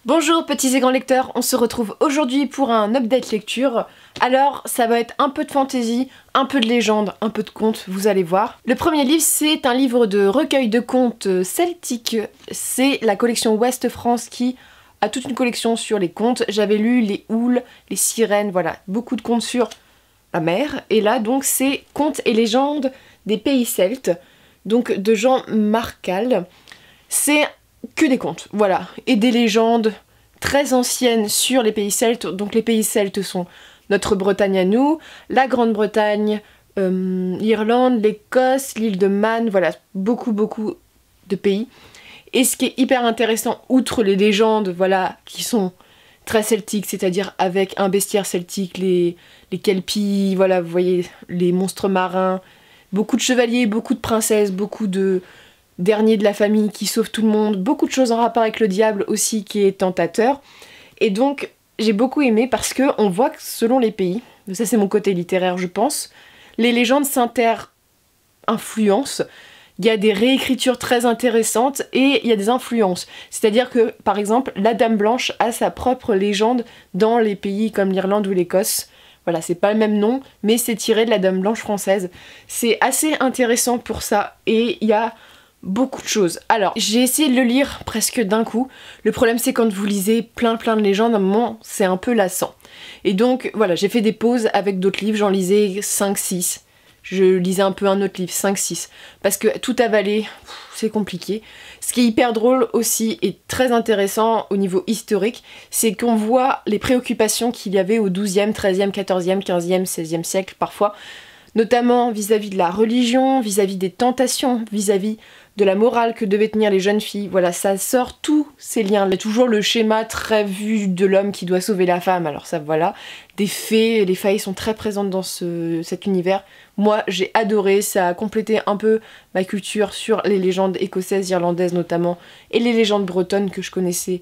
Bonjour petits et grands lecteurs, on se retrouve aujourd'hui pour un update lecture. Alors ça va être un peu de fantasy, un peu de légende, un peu de contes, vous allez voir. Le premier livre c'est un livre de recueil de contes celtiques. C'est la collection Ouest France qui a toute une collection sur les contes. J'avais lu les houles, les sirènes, voilà, beaucoup de contes sur la mer. Et là donc c'est Contes et légendes des pays celtes, donc de Jean Marcal. C'est que des contes, voilà, et des légendes très anciennes sur les pays celtes. Donc les pays celtes sont notre Bretagne à nous, la Grande-Bretagne, l'Irlande, l'Écosse, l'île de Man, voilà, beaucoup de pays. Et ce qui est hyper intéressant, outre les légendes, voilà, qui sont très celtiques, c'est-à-dire avec un bestiaire celtique, les kelpies, voilà, vous voyez, les monstres marins, beaucoup de chevaliers, beaucoup de princesses, beaucoup de dernier de la famille qui sauve tout le monde, beaucoup de choses en rapport avec le diable aussi qui est tentateur. Et donc j'ai beaucoup aimé parce que on voit que selon les pays, ça c'est mon côté littéraire je pense, les légendes s'inter-influencent. Il y a des réécritures très intéressantes et il y a des influences. C'est-à-dire que par exemple la Dame Blanche a sa propre légende dans les pays comme l'Irlande ou l'Écosse. Voilà, c'est pas le même nom, mais c'est tiré de la Dame Blanche française. C'est assez intéressant pour ça et il y a beaucoup de choses. Alors, j'ai essayé de le lire presque d'un coup. Le problème, c'est quand vous lisez plein de légendes, à un moment, c'est un peu lassant. Et donc, voilà, j'ai fait des pauses avec d'autres livres, j'en lisais 5-6. Je lisais un peu un autre livre, 5-6. Parce que tout avaler, c'est compliqué. Ce qui est hyper drôle aussi et très intéressant au niveau historique, c'est qu'on voit les préoccupations qu'il y avait au XIIe, XIIIe, XIVe, XVe, XVIe siècle parfois, notamment vis-à-vis de la religion, vis-à-vis des tentations, vis-à-vis de la morale que devaient tenir les jeunes filles. Voilà, ça sort tous ces liens. Il y a toujours le schéma très vu de l'homme qui doit sauver la femme. Alors ça, voilà. Des fées, les failles sont très présentes dans cet univers. Moi, j'ai adoré. Ça a complété un peu ma culture sur les légendes écossaises, irlandaises notamment, et les légendes bretonnes que je connaissais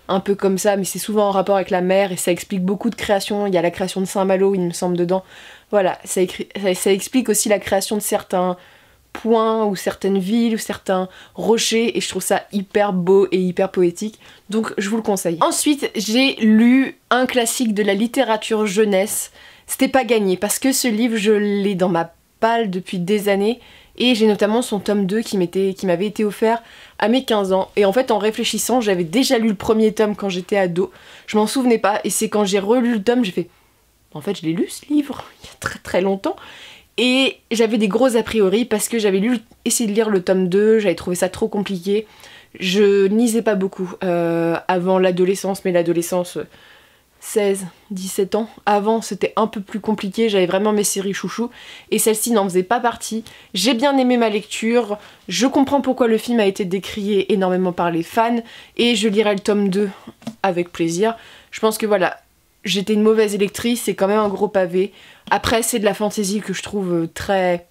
un peu comme ça, mais c'est souvent en rapport avec la mer et ça explique beaucoup de créations. Il y a la création de Saint-Malo, il me semble, dedans. Voilà, ça explique aussi la création de certains points ou certaines villes ou certains rochers et je trouve ça hyper beau et hyper poétique, donc je vous le conseille. Ensuite j'ai lu un classique de la littérature jeunesse. C'était pas gagné parce que ce livre je l'ai dans ma palle depuis des années et j'ai notamment son tome 2 qui m'avait été offert à mes 15 ans et en fait en réfléchissant j'avais déjà lu le premier tome quand j'étais ado, je m'en souvenais pas et c'est quand j'ai relu le tome j'ai fait en fait je l'ai lu ce livre il y a très longtemps. Et j'avais des gros a priori parce que j'avais essayé de lire le tome 2, j'avais trouvé ça trop compliqué. Je lisais pas beaucoup avant l'adolescence, mais l'adolescence 16-17 ans. Avant c'était un peu plus compliqué, j'avais vraiment mes séries chouchous et celle-ci n'en faisait pas partie. J'ai bien aimé ma lecture, je comprends pourquoi le film a été décrié énormément par les fans et je lirai le tome 2 avec plaisir. Je pense que voilà, j'étais une mauvaise lectrice, c'est quand même un gros pavé. Après c'est de la fantasy que je trouve très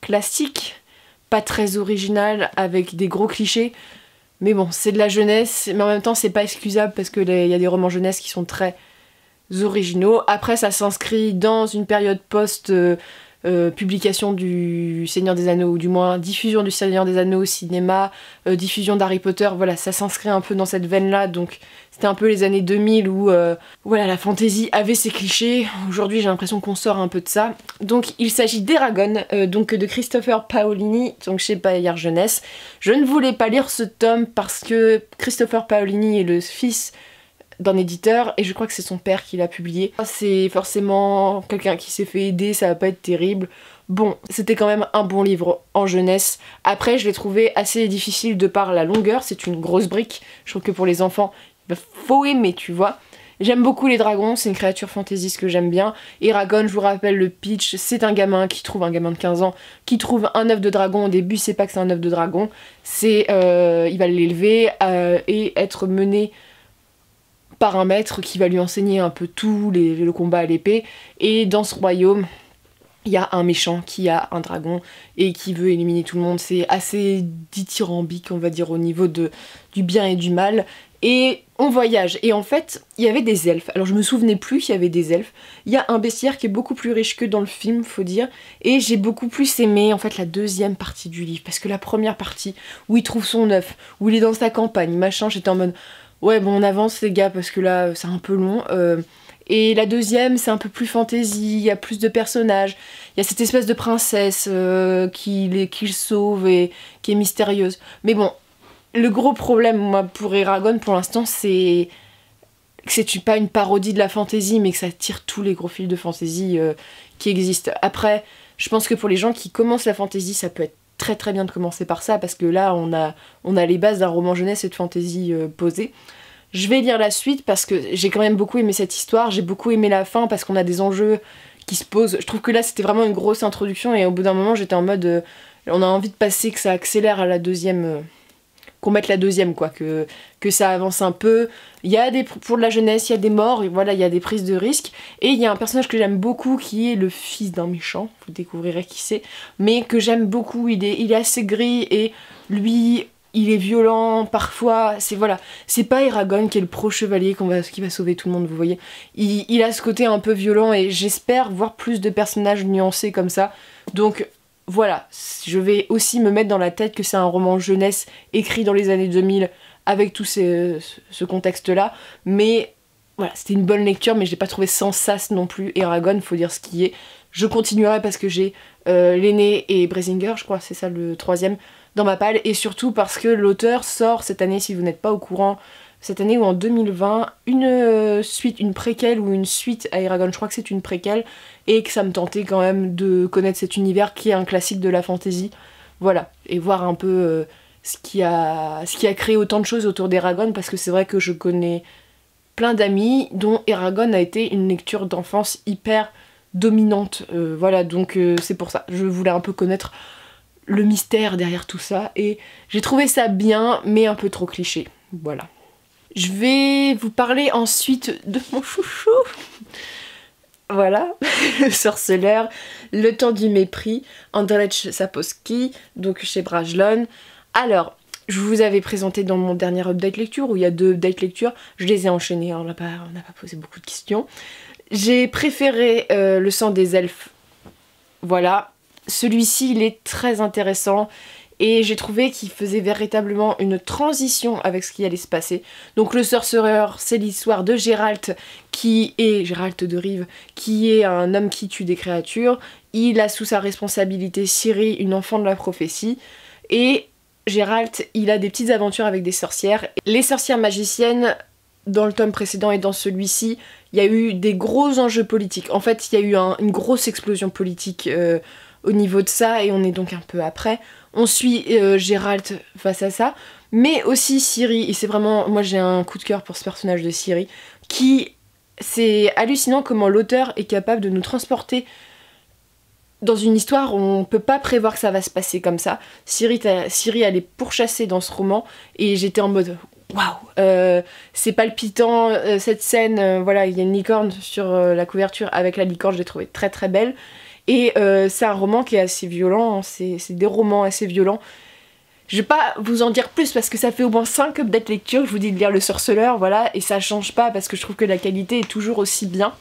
classique, pas très originale, avec des gros clichés. Mais bon, c'est de la jeunesse, mais en même temps c'est pas excusable parce qu'il y a des romans jeunesse qui sont très originaux. Après ça s'inscrit dans une période post publication du Seigneur des Anneaux, ou du moins diffusion du Seigneur des Anneaux au cinéma, diffusion d'Harry Potter, voilà, ça s'inscrit un peu dans cette veine-là, donc c'était un peu les années 2000 où voilà, la fantasy avait ses clichés. Aujourd'hui j'ai l'impression qu'on sort un peu de ça. Donc il s'agit d'Eragon, donc de Christopher Paolini, donc chez Bayard Jeunesse. Je ne voulais pas lire ce tome parce que Christopher Paolini est le fils d'un éditeur et je crois que c'est son père qui l'a publié. C'est forcément quelqu'un qui s'est fait aider, ça va pas être terrible. Bon, c'était quand même un bon livre en jeunesse. Après je l'ai trouvé assez difficile de par la longueur, c'est une grosse brique. Je trouve que pour les enfants, il faut aimer, tu vois. J'aime beaucoup les dragons, c'est une créature fantaisiste que j'aime bien. Eragon, je vous rappelle le pitch, c'est un gamin de 15 ans, qui trouve un œuf de dragon. Au début, c'est pas que c'est un œuf de dragon, c'est il va l'élever et être mené par un maître qui va lui enseigner un peu tout, le combat à l'épée. Et dans ce royaume, il y a un méchant qui a un dragon et qui veut éliminer tout le monde. C'est assez dithyrambique, on va dire, au niveau du bien et du mal. Et on voyage. Et en fait, il y avait des elfes. Alors je me souvenais plus qu'il y avait des elfes. Il y a un bestiaire qui est beaucoup plus riche que dans le film, faut dire. Et j'ai beaucoup plus aimé, en fait, la deuxième partie du livre. Parce que la première partie, où il trouve son œuf, où il est dans sa campagne, machin, j'étais en mode... Ouais, bon, on avance les gars, parce que là, c'est un peu long. Et la deuxième, c'est un peu plus fantasy, il y a plus de personnages. Il y a cette espèce de princesse qui le sauve et qui est mystérieuse. Mais bon, le gros problème, moi, pour Eragon, pour l'instant, c'est que c'est pas une parodie de la fantasy, mais que ça tire tous les gros fils de fantasy qui existent. Après, je pense que pour les gens qui commencent la fantasy, ça peut être très très bien de commencer par ça, parce que là, on a les bases d'un roman jeunesse et de fantasy posées. Je vais lire la suite parce que j'ai quand même beaucoup aimé cette histoire, j'ai beaucoup aimé la fin parce qu'on a des enjeux qui se posent. Je trouve que là c'était vraiment une grosse introduction et au bout d'un moment j'étais en mode on a envie de passer, que ça accélère à la deuxième, qu'on mette la deuxième quoi, que ça avance un peu. Il y a pour de la jeunesse, il y a des morts, et voilà, il y a des prises de risques. Et il y a un personnage que j'aime beaucoup qui est le fils d'un méchant, vous découvrirez qui c'est, mais que j'aime beaucoup, il est assez gris et lui... Il est violent, parfois, c'est pas Eragon qui est le pro-chevalier qui va sauver tout le monde, vous voyez. Il a ce côté un peu violent et j'espère voir plus de personnages nuancés comme ça. Donc voilà, je vais aussi me mettre dans la tête que c'est un roman jeunesse écrit dans les années 2000 avec tout ce contexte-là. Mais voilà, c'était une bonne lecture, mais je l'ai pas trouvé sans sas non plus. Eragon, faut dire ce qui est. Je continuerai parce que j'ai L'aîné et Brazinger, je crois, c'est ça le troisième, dans ma palle, et surtout parce que l'auteur sort cette année, si vous n'êtes pas au courant, cette année ou en 2020, une suite, une préquelle ou une suite à Eragon, je crois que c'est une préquelle, et que ça me tentait quand même de connaître cet univers qui est un classique de la fantasy, voilà, et voir un peu ce qui a créé autant de choses autour d'Eragon, parce que c'est vrai que je connais plein d'amis dont Eragon a été une lecture d'enfance hyper dominante, voilà, donc c'est pour ça, je voulais un peu connaître le mystère derrière tout ça, et j'ai trouvé ça bien, mais un peu trop cliché, voilà. Je vais vous parler ensuite de mon chouchou, voilà, le sorceleur, Le temps du mépris, Andrzej Sapkowski, donc chez Brajlon. Alors, je vous avais présenté dans mon dernier update lecture, où il y a 2 updates lecture, je les ai enchaînés, on n'a pas posé beaucoup de questions. J'ai préféré Le sang des elfes, voilà. Celui-ci, il est très intéressant et j'ai trouvé qu'il faisait véritablement une transition avec ce qui allait se passer. Donc le sorcereur, c'est l'histoire de Geralt Geralt de Rive, qui est un homme qui tue des créatures. Il a sous sa responsabilité Ciri, une enfant de la prophétie, et Geralt, il a des petites aventures avec des sorcières. Les sorcières magiciennes, dans le tome précédent et dans celui-ci, il y a eu des gros enjeux politiques. En fait, il y a eu une grosse explosion politique au niveau de ça, et on est donc un peu après. On suit Geralt face à ça, mais aussi Ciri, et c'est vraiment... Moi j'ai un coup de cœur pour ce personnage de Ciri, qui... C'est hallucinant comment l'auteur est capable de nous transporter dans une histoire où on peut pas prévoir que ça va se passer comme ça. Ciri elle est pourchassée dans ce roman, et j'étais en mode... Waouh, c'est palpitant, cette scène, voilà, il y a une licorne sur la couverture, avec la licorne, je l'ai trouvée très très belle. Et c'est un roman qui est assez violent, hein, c'est des romans assez violents. Je vais pas vous en dire plus parce que ça fait au moins 5 updates lecture, je vous dis de lire Le Sorceleur, voilà, et ça change pas parce que je trouve que la qualité est toujours aussi bien.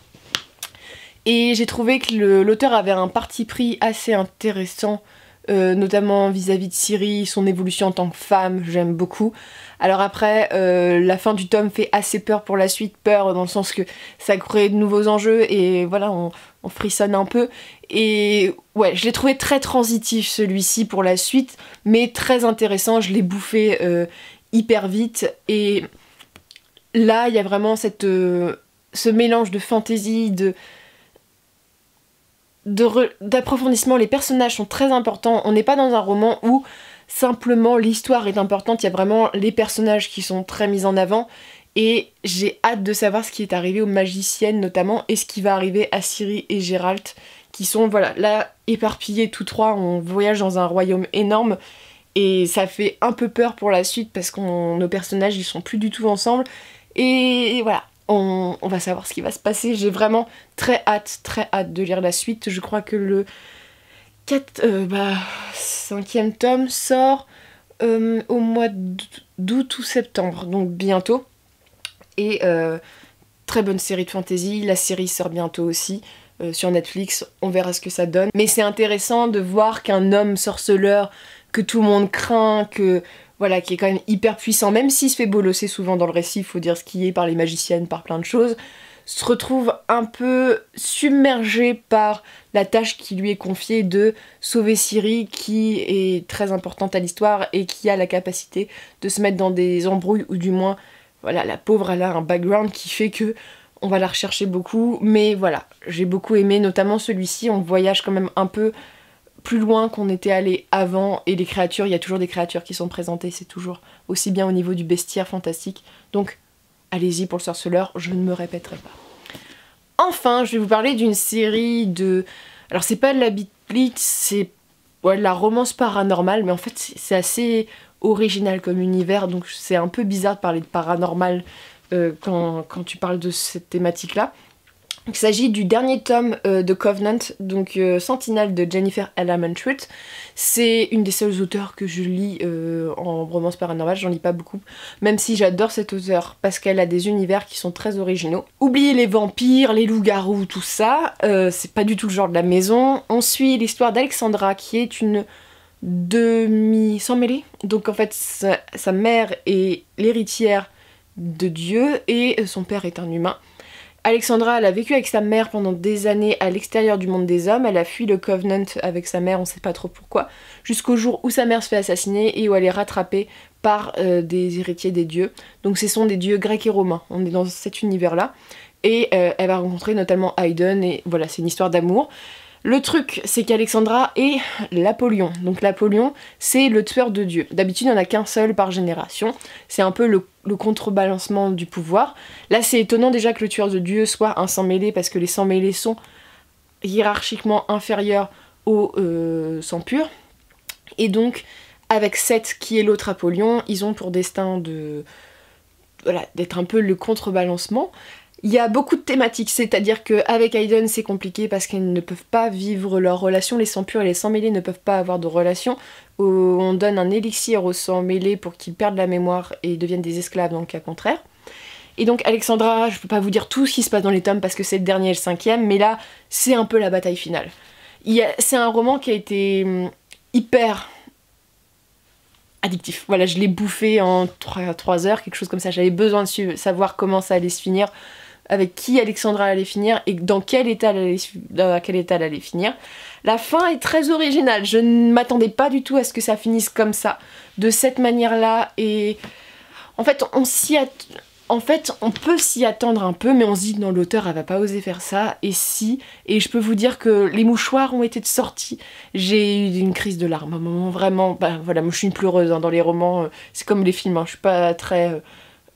Et j'ai trouvé que l'auteur avait un parti pris assez intéressant, notamment vis-à-vis de Ciri, son évolution en tant que femme, j'aime beaucoup. Alors après, la fin du tome fait assez peur pour la suite, peur dans le sens que ça crée de nouveaux enjeux et voilà, on frissonne un peu. Et ouais, je l'ai trouvé très transitif celui-ci pour la suite, mais très intéressant, je l'ai bouffé hyper vite. Et là, il y a vraiment ce mélange de fantaisie, d'approfondissement. Les personnages sont très importants, on n'est pas dans un roman où simplement l'histoire est importante, il y a vraiment les personnages qui sont très mis en avant, et j'ai hâte de savoir ce qui est arrivé aux magiciennes notamment, et ce qui va arriver à Ciri et Geralt, qui sont voilà là éparpillés tous trois. On voyage dans un royaume énorme, et ça fait un peu peur pour la suite parce que nos personnages ils sont plus du tout ensemble, et voilà. On va savoir ce qui va se passer. J'ai vraiment très hâte de lire la suite. Je crois que le 5e tome sort au mois d'août ou septembre, donc bientôt. Et très bonne série de fantasy. La série sort bientôt aussi sur Netflix. On verra ce que ça donne. Mais c'est intéressant de voir qu'un homme sorceleur que tout le monde craint, que voilà, qui est quand même hyper puissant, même s'il se fait bolosser souvent dans le récit, il faut dire ce qui est, par les magiciennes, par plein de choses, se retrouve un peu submergé par la tâche qui lui est confiée de sauver Ciri, qui est très importante à l'histoire et qui a la capacité de se mettre dans des embrouilles, ou du moins, voilà, la pauvre, elle a un background qui fait que on va la rechercher beaucoup, mais voilà, j'ai beaucoup aimé, notamment celui-ci, on voyage quand même un peu plus loin qu'on était allé avant, et les créatures, il y a toujours des créatures qui sont présentées, c'est toujours aussi bien au niveau du bestiaire fantastique, donc allez-y pour le sorceleur, je ne me répéterai pas. Enfin, je vais vous parler d'une série de... Alors c'est pas de la beat blitz, c'est de la romance paranormale, mais en fait c'est assez original comme univers, donc c'est un peu bizarre de parler de paranormal quand tu parles de cette thématique-là. Il s'agit du dernier tome de Covenant, donc Sentinelle de Jennifer L. Armentrout. C'est une des seules auteurs que je lis en romance paranormale, j'en lis pas beaucoup, même si j'adore cette auteure parce qu'elle a des univers qui sont très originaux. Oubliez les vampires, les loups-garous, tout ça, c'est pas du tout le genre de la maison. On suit l'histoire d'Alexandra qui est une demi-sans mêlée, donc en fait sa mère est l'héritière de Dieu et son père est un humain. Alexandra, elle a vécu avec sa mère pendant des années à l'extérieur du monde des hommes, elle a fui le Covenant avec sa mère, on sait pas trop pourquoi, jusqu'au jour où sa mère se fait assassiner et où elle est rattrapée par des héritiers des dieux. Donc ce sont des dieux grecs et romains, on est dans cet univers-là. Et elle va rencontrer notamment Aiden, et voilà, c'est une histoire d'amour. Le truc, c'est qu'Alexandra est l'Apollyon. Donc l'Apollyon, c'est le tueur de dieux. D'habitude, il n'y en a qu'un seul par génération. C'est un peu le contrebalancement du pouvoir. Là, c'est étonnant déjà que le tueur de dieux soit un sang mêlé, parce que les sangs mêlés sont hiérarchiquement inférieurs aux sangs purs. Et donc, avec Seth, qui est l'autre Apollyon, ils ont pour destin de... voilà, d'être un peu le contrebalancement. Il y a beaucoup de thématiques, c'est-à-dire qu'avec Aiden c'est compliqué parce qu'ils ne peuvent pas vivre leur relation, les sangs purs et les sangs mêlés ne peuvent pas avoir de relation. On donne un élixir aux sangs mêlés pour qu'ils perdent la mémoire et deviennent des esclaves dans le cas contraire. Et donc Alexandra, je peux pas vous dire tout ce qui se passe dans les tomes parce que c'est le dernier et le cinquième, mais là c'est un peu la bataille finale. C'est un roman qui a été hyper addictif. Voilà, je l'ai bouffé en 3 heures, quelque chose comme ça. J'avais besoin de savoir comment ça allait se finir, avec qui Alexandra allait finir et dans quel état elle allait finir. La fin est très originale, je ne m'attendais pas du tout à ce que ça finisse comme ça, de cette manière-là, et en fait on peut s'y attendre un peu, mais on se dit non, l'auteur elle va pas oser faire ça, et si, et je peux vous dire que les mouchoirs ont été sortis, j'ai eu une crise de larmes, à un moment vraiment, bah voilà, moi je suis une pleureuse hein, dans les romans, c'est comme les films, hein, je suis pas très...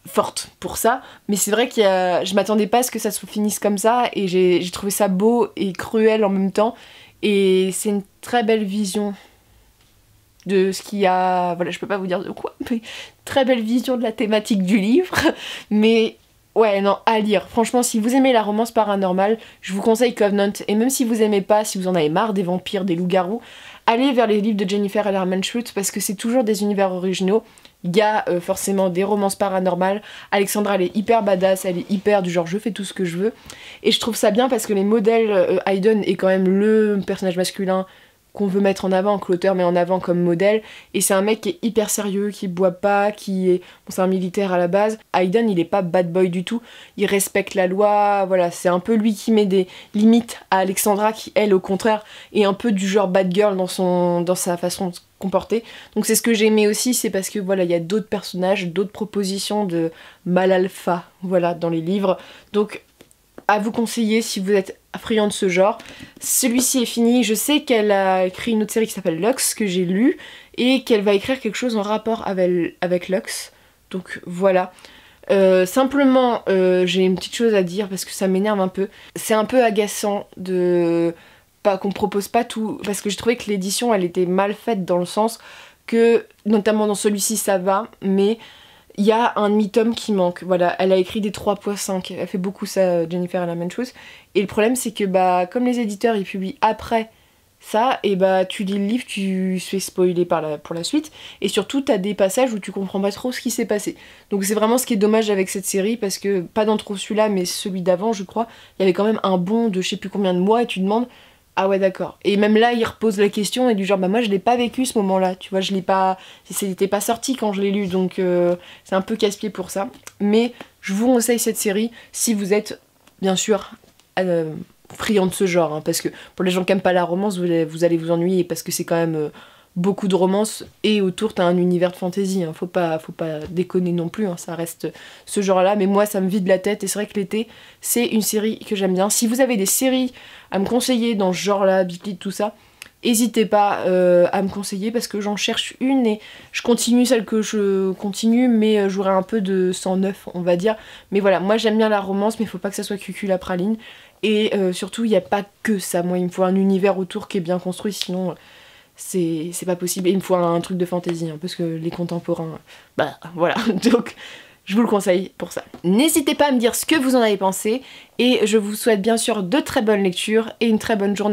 forte pour ça, mais c'est vrai que je m'attendais pas à ce que ça se finisse comme ça, et j'ai trouvé ça beau et cruel en même temps, et c'est une très belle vision de ce qu'il y a, voilà, je peux pas vous dire de quoi, mais très belle vision de la thématique du livre, mais ouais, non, à lire. Franchement, si vous aimez la romance paranormale, je vous conseille Covenant, et même si vous aimez pas, si vous en avez marre des vampires, des loups-garous, allez vers les livres de Jennifer L. Armentrout, parce que c'est toujours des univers originaux. Il y a forcément des romances paranormales. Alexandra, elle est hyper badass, elle est hyper du genre je fais tout ce que je veux. Et je trouve ça bien parce que les modèles, Aiden est quand même le personnage masculin qu'on veut mettre en avant, que l'auteur met en avant comme modèle. Et c'est un mec qui est hyper sérieux, qui boit pas, qui est... Bon, c'est un militaire à la base. Aiden, il est pas bad boy du tout. Il respecte la loi, voilà. C'est un peu lui qui met des limites à Alexandra, qui, elle, au contraire, est un peu du genre bad girl dans sa façon de comporter. Donc c'est ce que j'ai aimé aussi, c'est parce que voilà, il y a d'autres personnages, d'autres propositions de mâle alpha, voilà, dans les livres. Donc à vous conseiller si vous êtes friand de ce genre. Celui-ci est fini, je sais qu'elle a écrit une autre série qui s'appelle Lux, que j'ai lu, et qu'elle va écrire quelque chose en rapport avec Lux. Donc voilà. Simplement, j'ai une petite chose à dire parce que ça m'énerve un peu. C'est un peu agaçant de... pas qu'on propose pas tout, parce que j'ai trouvé que l'édition elle était mal faite dans le sens que, notamment dans celui-ci ça va, mais il y a un demi-tome qui manque. Voilà, elle a écrit des 3.5, elle fait beaucoup ça, Jennifer L. Armentrout, et le problème c'est que bah comme les éditeurs ils publient après ça, et bah tu lis le livre, tu te fais spoiler pour la suite, et surtout t'as des passages où tu comprends pas trop ce qui s'est passé. Donc c'est vraiment ce qui est dommage avec cette série, parce que, pas dans trop celui-là, mais celui d'avant je crois, il y avait quand même un bond de je sais plus combien de mois, et tu te demandes Ah ouais d'accord. Et même là il repose la question et du genre bah moi je l'ai pas vécu ce moment-là, tu vois, je l'ai pas. C'était pas sorti quand je l'ai lu, donc c'est un peu casse-pied pour ça. Mais je vous conseille cette série si vous êtes bien sûr friand de ce genre, hein, parce que pour les gens qui aiment pas la romance, vous allez vous ennuyer parce que c'est quand même beaucoup de romance et autour t'as un univers de fantasy, hein. Faut pas déconner non plus, hein, ça reste ce genre-là, mais moi ça me vide la tête et c'est vrai que l'été c'est une série que j'aime bien. Si vous avez des séries à me conseiller dans ce genre-là, Big Lit, tout ça, n'hésitez pas à me conseiller parce que j'en cherche une et je continue celle que je continue, mais j'aurai un peu de 109 on va dire. Mais voilà, moi j'aime bien la romance, mais il faut pas que ça soit cucul la praline. Et surtout, il n'y a pas que ça. Moi, il me faut un univers autour qui est bien construit, sinon c'est pas possible. Et il me faut un truc de fantasy, hein, parce que les contemporains, bah voilà. Donc, je vous le conseille pour ça. N'hésitez pas à me dire ce que vous en avez pensé, et je vous souhaite bien sûr de très bonnes lectures et une très bonne journée.